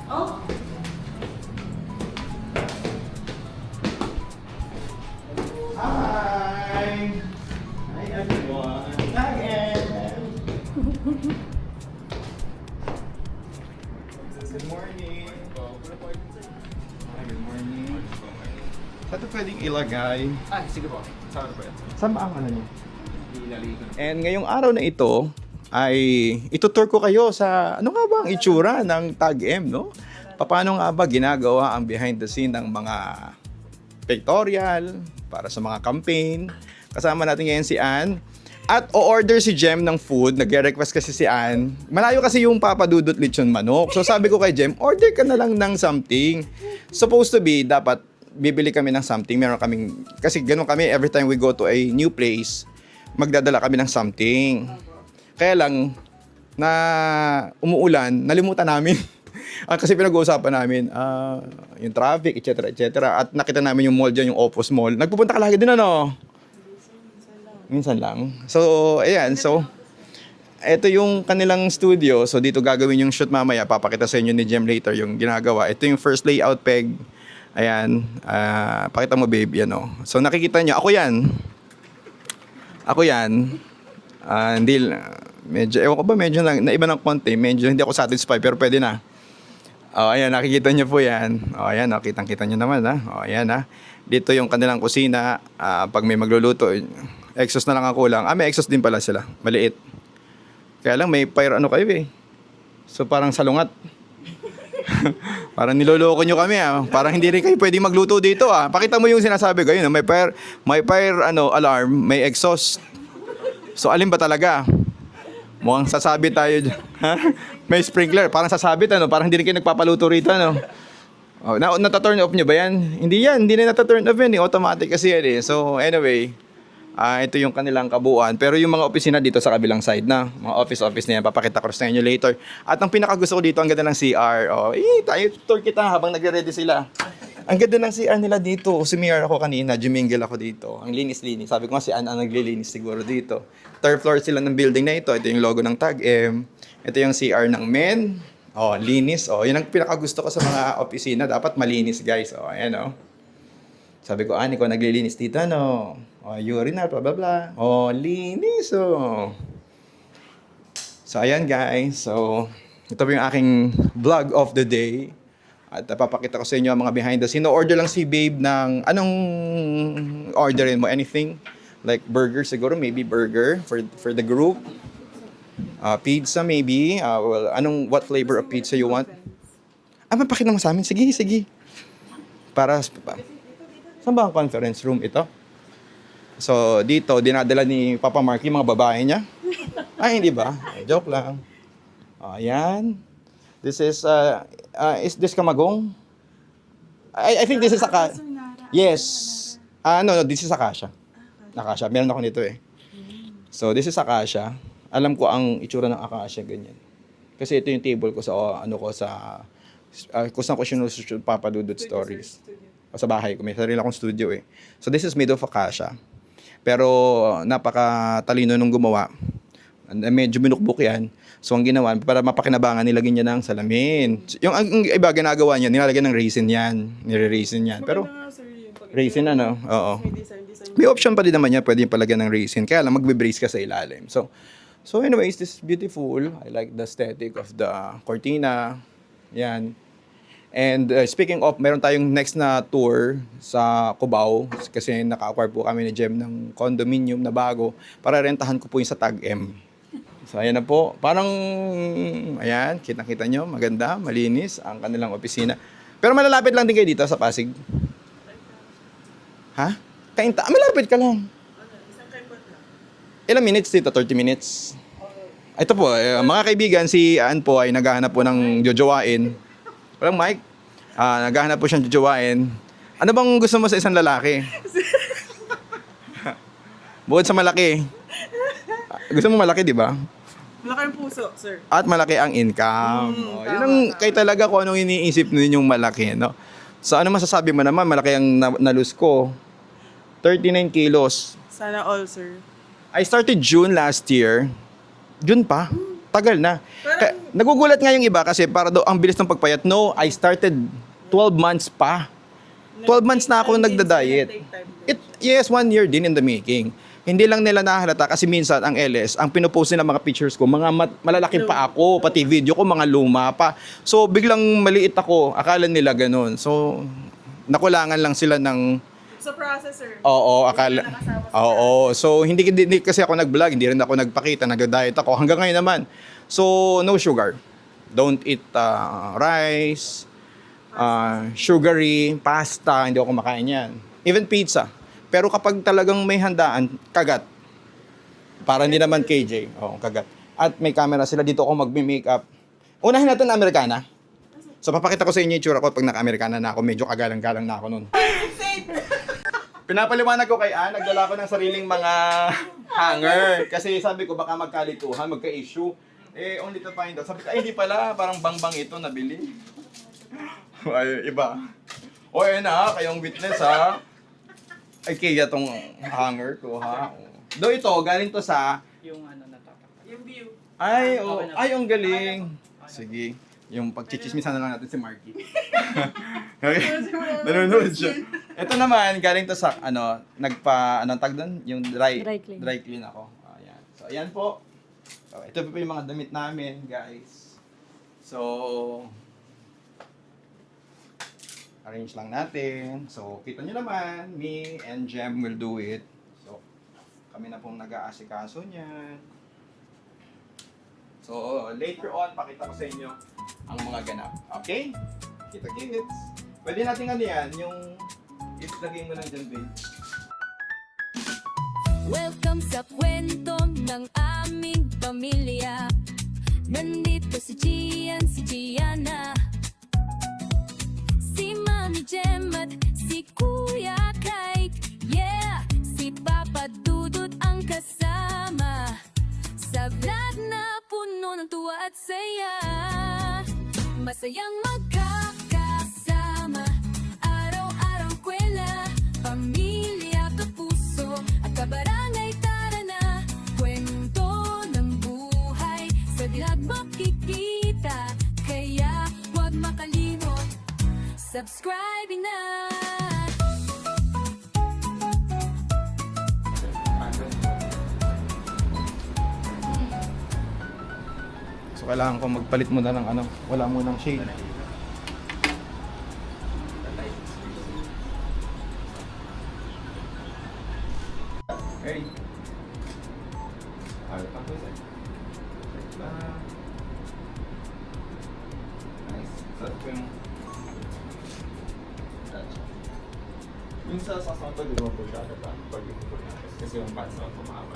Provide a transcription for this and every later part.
Oh. Hi! Hi everyone! Hi Em! Good morning! Hi, good morning. Saan ito pwedeng ilagay? Sige po. Saan po yan? Saan ba ang ano niyo? Ilalagay ko. And ngayong araw na ito ay itutur ko kayo sa ano nga ba ang itsura ng Tag-M, no? Paano nga ba ginagawa ang behind the scene ng mga pictorial para sa mga campaign. Kasama natin ngayon si Ann. At o-order si Jem ng food. Nag-request kasi si Ann. Malayo kasi yung papadudot lechon manok. So sabi ko kay Jem, order ka na lang ng something. Supposed to be, dapat bibili kami ng something. Meron kaming, kasi ganun kami, every time we go to a new place, magdadala kami ng something. Kaya lang, na umuulan, nalimutan namin. Kasi pinag-uusapan namin, yung traffic, etc. At nakita namin yung mall dyan, yung Opus Mall. Nagpupunta ka lagi din, ano? Minsan lang. So, ayan. So, ito yung kanilang studio. So, dito gagawin yung shoot mamaya. Papakita sa inyo ni Jem later yung ginagawa. Ito yung first layout peg. Ayan. Pakita mo, babe. Yan, oh. So, nakikita nyo. Ako yan. Hindi, medyo, ewan ko ba, medyo naiba ng konti. Medyo hindi ako satisfied, pero pwede na. Ayan, nakikita nyo po yan. Ayan, kitang-kita nyo naman, ha. Ayan, ha. Dito yung kanilang kusina. Pag may magluluto, exhaust na lang ang kulang. May exhaust din pala sila. Maliit. Kaya lang, may fire ano kayo, eh. So, parang salungat. Parang niloloko nyo kami, ha. Parang hindi rin kayo pwedeng magluto dito, ha. Pakita mo yung sinasabi ko, yun, may fire alarm, may exhaust. So, alin ba talaga? Mukhang sasabi tayo dyan. May sprinkler. Parang sasabit, ano? Parang hindi rin kayo nagpapaluto rito, ano? Nata-turn off nyo ba yan? Hindi yan. Hindi na nata-turn off yan. Automatic kasi yan, eh. So, anyway. Ito yung kanilang kabuuan. Pero yung mga opisina dito sa kabilang side na. Mga office na yan. Papakita ko sa inyo later. At ang pinakagusto ko dito, ang ganda ng CR. Tayo tour kita habang nagre-ready sila. Ang ganda ng CR nila dito. Sumiyar ako kanina. Jumingle ako dito. Ang linis-linis. Sabi ko nga si Ann ang naglilinis siguro dito. Third floor sila ng building na ito. Ito yung logo ng Tag-M. Ito yung CR ng men. Linis. Yun ang pinakagusto ko sa mga opisina. Dapat malinis, guys. Ayan, Sabi ko, Ann, ikaw naglilinis dito, no? Urinal, blah, blah, blah. Linis, So, ayan, guys. So, ito po yung aking vlog of the day. At papakita ko sa inyo ang mga behind the scene. Order lang si Babe ng anong orderin mo? Anything? Like burger siguro, maybe burger for the group. Pizza maybe. What flavor of pizza you want? Mapakita mo sa amin. Sige. Saan ba ang conference room ito? So, dito, dinadala ni Papa Mark yung mga babae niya. Hindi ba? Joke lang. Ayan. This is this Kamagong? I think this is Akasha. Yes. No, this is Akasha. Akasha. Meron ako nito, eh. So, this is Akasha. Alam ko ang itsura ng Akasha, ganyan. Kasi ito yung table ko sa, kung saan ko sinushoot papadudot stories. Sa bahay ko. May sarili akong studio, eh. So, this is made of Akasha. Pero, napaka-talino nung gumawa. Medyo binukbuk yan. So, ang ginawa, para mapakinabangan, nilagyan niya ng salamin. Yung iba, ginagawa niya, nilalagyan ng resin yan. Nire-resin yan. Pero, resin, oo. May option pa din naman yan, pwede yung palagyan ng resin. Kaya lang, magbe-brace ka sa ilalim. So anyways, this is beautiful. I like the aesthetic of the cortina. Yan. And speaking of, meron tayong next na tour sa Cubao. Kasi naka-acquire po kami ni Jem ng condominium na bago. Para rentahan ko po yung sa Tag-M. So, ayan na po. Parang, ayan, kita-kita nyo. Maganda, malinis ang kanilang opisina. Pero malalapit lang din kayo dito sa Pasig. Ha? Malapit ka lang. Ilang minutes dito? 30 minutes. Ito po, mga kaibigan, si Ann po ay naghahanap po ng jojowain. Walang mic. Naghahanap po siyang jojowain. Ano bang gusto mo sa isang lalaki? Bukod sa malaki. Gusto mo malaki, di ba? Malaki ang puso, sir. At malaki ang income. Yun ang kay talaga kung anong iniisip ninyong malaki, no? So, ano masasabi mo naman? Malaki ang nalus ko. 39 kilos. Sana all, sir. I started June last year. June pa? tagal na. Nagugulat nga yung iba kasi para daw ang bilis ng pagpayat. No, I started 12 months pa. 12 months na ako nagda-diet. Yes, 1 year din in the making. Hindi lang nila nahalata kasi minsan ang LS, ang pinupost nila mga pictures ko, mga malalaki pa ako, pati video ko, mga luma pa. So, biglang maliit ako, akala nila ganun. So, nakulangan lang sila ng... Sa processor. Oo, akala... Oo, so hindi kasi ako nag-vlog, hindi rin ako nagpakita, nag-diet ako. Hanggang ngayon naman. So, no sugar. Don't eat rice, sugary, pasta, hindi ako kumakain yan. Even pizza. Pero kapag talagang may handaan, kagat. Para hindi naman KJ. Oo, kagat. At may camera sila dito ako magme-makeup. Unahin natin na Amerikana. So papakita ko sa inyo yung tsura ko pag naka-Amerikana na ako. Medyo kagalang-galang na ako nun. Pinapaliwanag ko kay Ann, nagdala ko ng sariling mga hanger. Kasi sabi ko baka magkalituhan, magka-issue. Only to find out. Sabi ko, hindi pala, parang bang-bang ito nabili. Ay, iba. O, ayun na, kayong witness ha. Ay, kaya tong hanger ko, ha? Do ito, galing to sa... Yung ano natatakot. Yung view. Ay, oh, ay, ang galing. Sige, yung pagchichismisan na lang natin si Marky. Okay? Nanonood siya. Ito naman, galing to sa, anong tag doon? Yung dry clean ako. Ayan. So, ayan po. So, ito po yung mga damit namin, guys. So, arrange lang natin. So, kita nyo naman, me and Jem will do it. So, kami na pong nag-aasikaso niyan. So, later on, pakita ko sa inyo ang mga ganap. Okay? Kita-kits. Pwede natin yan, yung ilagay mo lang dyan, babe. Welcome sa kwento ng aming pamilya. Nandito si Gian, si Gianna, si Mami Jem at si Kuya Kite. Yeah, si Papa Dudut ang kasama sa vlog na puno ng tuwa at saya. Masayang magkakasama, araw-araw kwela, pamilya, kapuso at kabarangay. Tara na, kwento ng buhay sa dilag makikita, kaya huwag makalimot, subscribe na. So, kailangan ko magpalit muna ng wala mo ng shade. Okay. Nice. So, ito yung... Yung sa sasama ko, di mo po siya diba? Pag yung po natin. Kasi yung pants na kumama.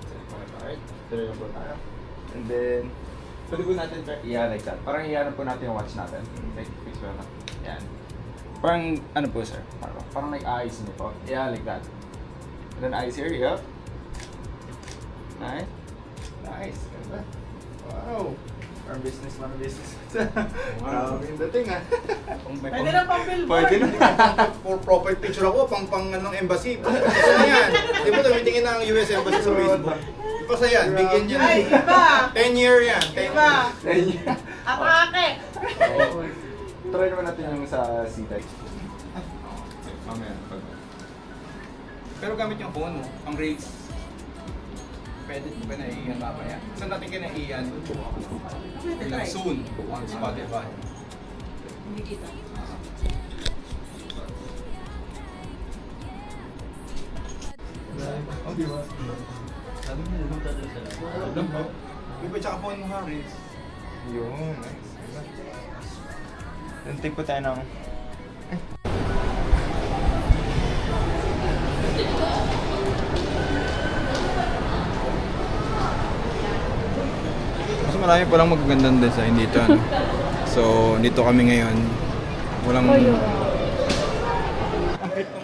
So, alright. Tuloy lang po tayo. And then, pwede po natin like that. Parang iyan po natin yung watch natin. Like, fix mo na. Yan. Parang, ano po sir? Parang like eyes niyo po. Yeah, like that. And then eyes here, yep. Nice. Nice. Ganda. Wow. Parang business. Wow. Yung dating ah. Pwede na pang billboard. Pwede na. For profile picture ako, pang embassy. Kasi na yan. Di ba tumitingin ng US Embassy sa Facebook? Ipa sa yan, bigyan dyan. Ay, iba. 10 year yan. 10 Iba. years. Atake. Try naman natin yung sa C-Type. Mamaya. Pero gamit yung phone, ang rates. Pwede ba na iyan mamaya? Saan natin ka na iyan? Soon on Spotify. Hindi kita. Oh, di ba? Iba tsaka phone mo, Harris. Yun. Nice. Then take po tayo ng... Mas marami palang magagandang design dito. So, dito kami ngayon. Walang... Ang cute ng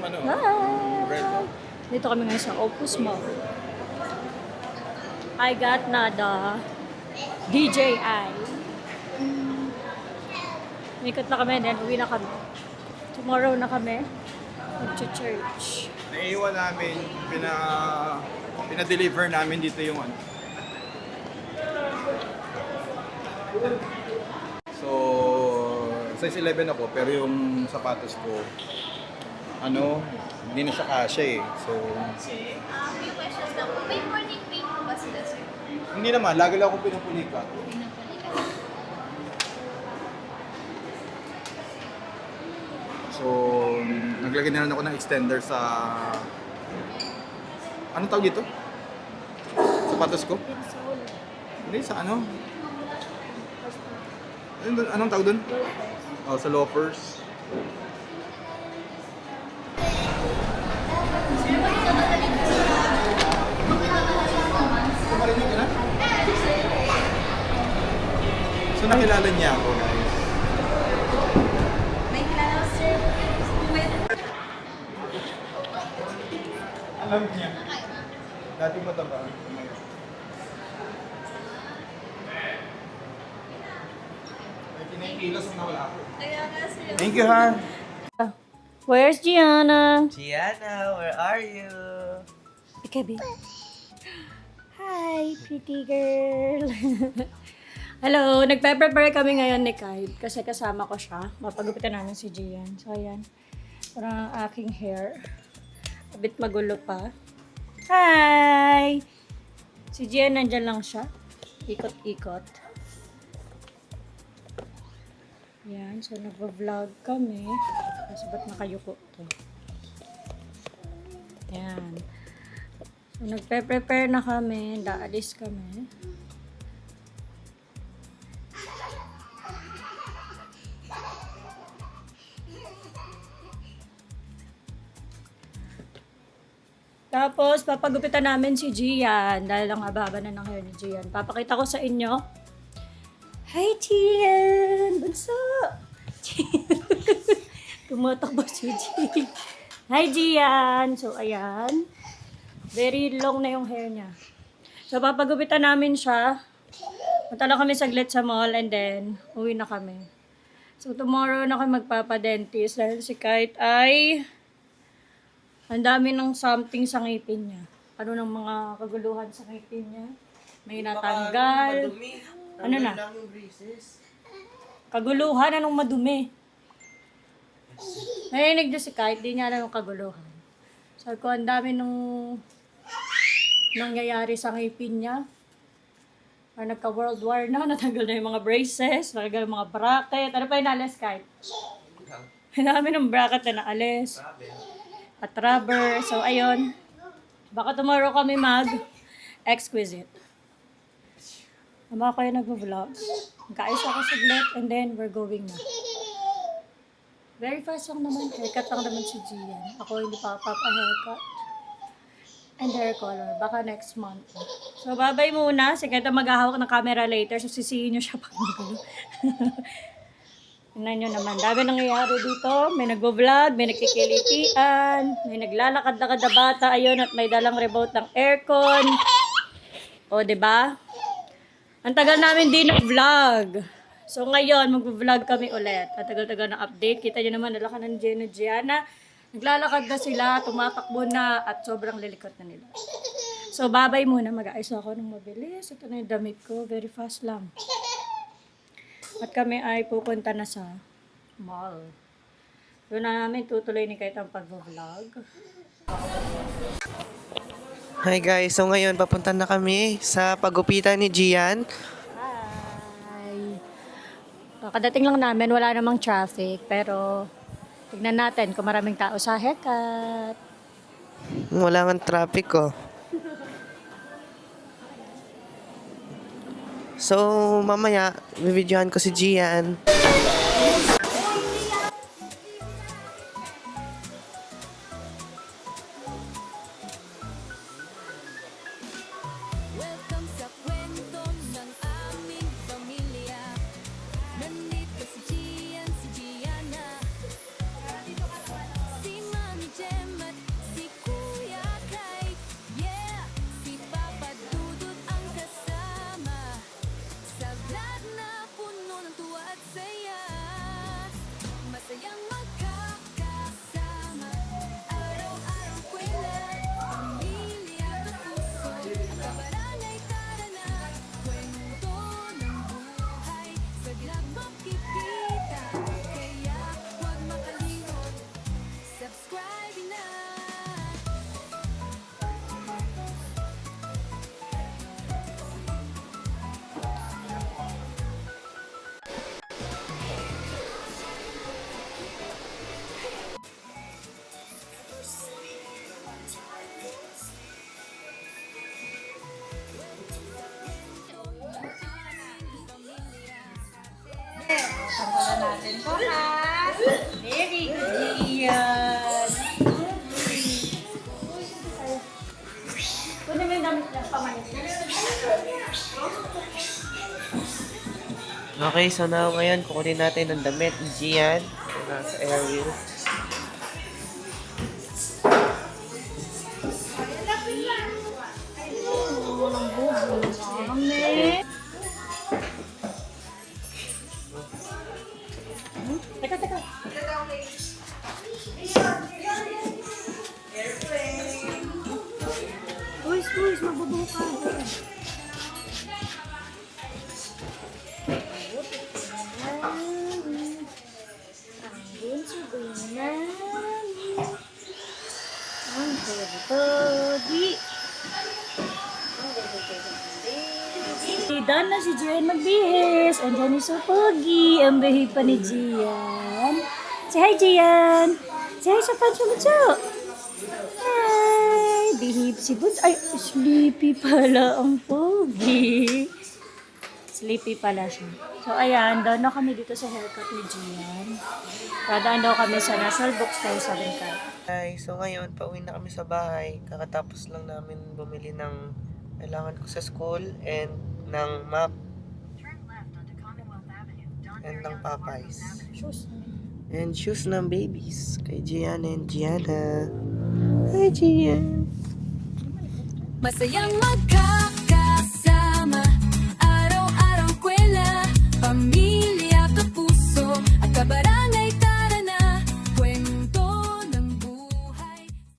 red. Dito kami ngayon sa Opus Mall. I got nada. DJI. Ikot na kami, then uwi na kami. Tomorrow na kami. Mag-church. Naiiwan namin, pina-deliver namin dito yung So, size 11 ako, pero yung sapatos ko, hindi na siya kasya eh. So, May questions lang po. May morning pain po ba sila, sir? hindi naman, lagi lang akong pinapulika. So, naglagay na rin ako ng extender sa... Anong tawag dito? Sapatos ko? Hindi, sa ano? Anong tawag doon? Oh, sa loafers. Marinig ka na? So, nakilala niya ako, guys. May kilala ko, sir. Alam niya. Dati mataba. May kinikilos ang nawala ako. Kaya nga, sir. Thank you, ha? Where's Gianna? Gianna, where are you? Ikabi. Hi, pretty girl. Hello, nagpe-prepare kami ngayon ni Kyle kasi kasama ko siya. Mapagupitan namin si Gian. So, ayan. Parang ang aking hair. A bit magulo pa. Hi! Si Gian nandyan lang siya. Ikot-ikot. Yan. So, nagva-vlog kami. Kasi ba't nakayuko to? Yan. So, nagpe-prepare na kami. Daalis kami. Tapos, papagupitan namin si Gian. Dahil ang haba na ng hair ni Gian. Papakita ko sa inyo. Hi, Gian! Bunso! Tumatakbo si Gian. Hi, Gian! So, ayan. Very long na yung hair niya. So, papagupitan namin siya. Punta lang kami saglit sa mall and then, uwi na kami. So, tomorrow na kami magpapadentist dahil si Kite ay ang dami ng something sa ngipin niya. Ano ng mga kaguluhan sa ngipin niya? May natanggal. Ano na? Lang yung braces. Kaguluhan, anong madumi? Narinig niya si Kite, di niya alam yung kaguluhan. Sabi ko, ang dami nung nangyayari sa ngipin niya. Nagka-world war na, natanggal na yung mga braces, natanggal yung mga bracket. Ano pa yung naalis, Kite? Ang dami ng bracket na naalis. At rubber. So, ayun. Baka tomorrow kami mag-exquisite. Tama ko yung nag-vlog. Magkaayos ako saglit and then we're going na. Very fast lang naman. Haircut lang naman si Gian. Ako hindi pa papa-haircut. And hair color. Baka next month. So, bye-bye muna. Sige, maghahawak ng camera later. So, sisihin nyo siya pag magulo. Tingnan nyo naman. Dami nangyayari dito. May nag-vlog, may nagkikilitian, may naglalakad-lakad na bata. Ayun, at may dalang remote ng aircon. O, diba? Ang tagal namin din nag-vlog. So, ngayon, mag-vlog kami ulit. At tagal-tagal na update. Kita nyo naman, nalakan ng Jenna Gianna. Naglalakad na sila, tumatakbo na, at sobrang lilikot na nila. So, bye-bye muna. Mag-aayos ako ng mabilis. Ito na yung damit ko. Very fast lang. At kami ay pupunta na sa mall. Doon na namin tutuloy ni Kite ang pag-vlog. Hi guys, so ngayon papunta na kami sa pagupitan ni Gian. Hi! Kakadating lang namin, wala namang traffic. Pero tignan natin kung maraming tao sa haircut. Wala nga traffic ko. So, mamaya, bibidyohan ko si Gian. Welcome sa kwento ng aming pamilya. Nandito si Gian, si Gianna, si Mami Jem at si Kuya Kite. Yeah, si Papa Dudut ang kasama sa vlog na puno ng tuwa at saya. makikita. Kaya huwag makalimot, subscribe na. Tanggalan natin po ha. Very good, Gian. Kunin mo yung damit ng pamalit. Okay, so now ngayon, kukunin natin ang damit ni Gian. Nasa area. Mami. Teka. Uy, mabubuo ka. Ang pogi. Done na si Gian magbihis. Andyan ni so pogi. Ang behave pa ni Gian. Say hi, Gian. Say hi sa Pancho Mucho. Hi. Behave si Buds. Ay, sleepy pala ang pogi. Sleepy pala siya. So, ayan. Doon na kami dito sa haircut ni Gian. Dadaan daw kami sa National Bookstore sa Bengkay. Hi, so ngayon, pauwi na kami sa bahay. Kakatapos lang namin bumili ng kailangan ko sa school and ng map and ng Popeyes. Shoes. And shoes ng babies kay Gianna and Gianna. Hi, Gian! Masayang magka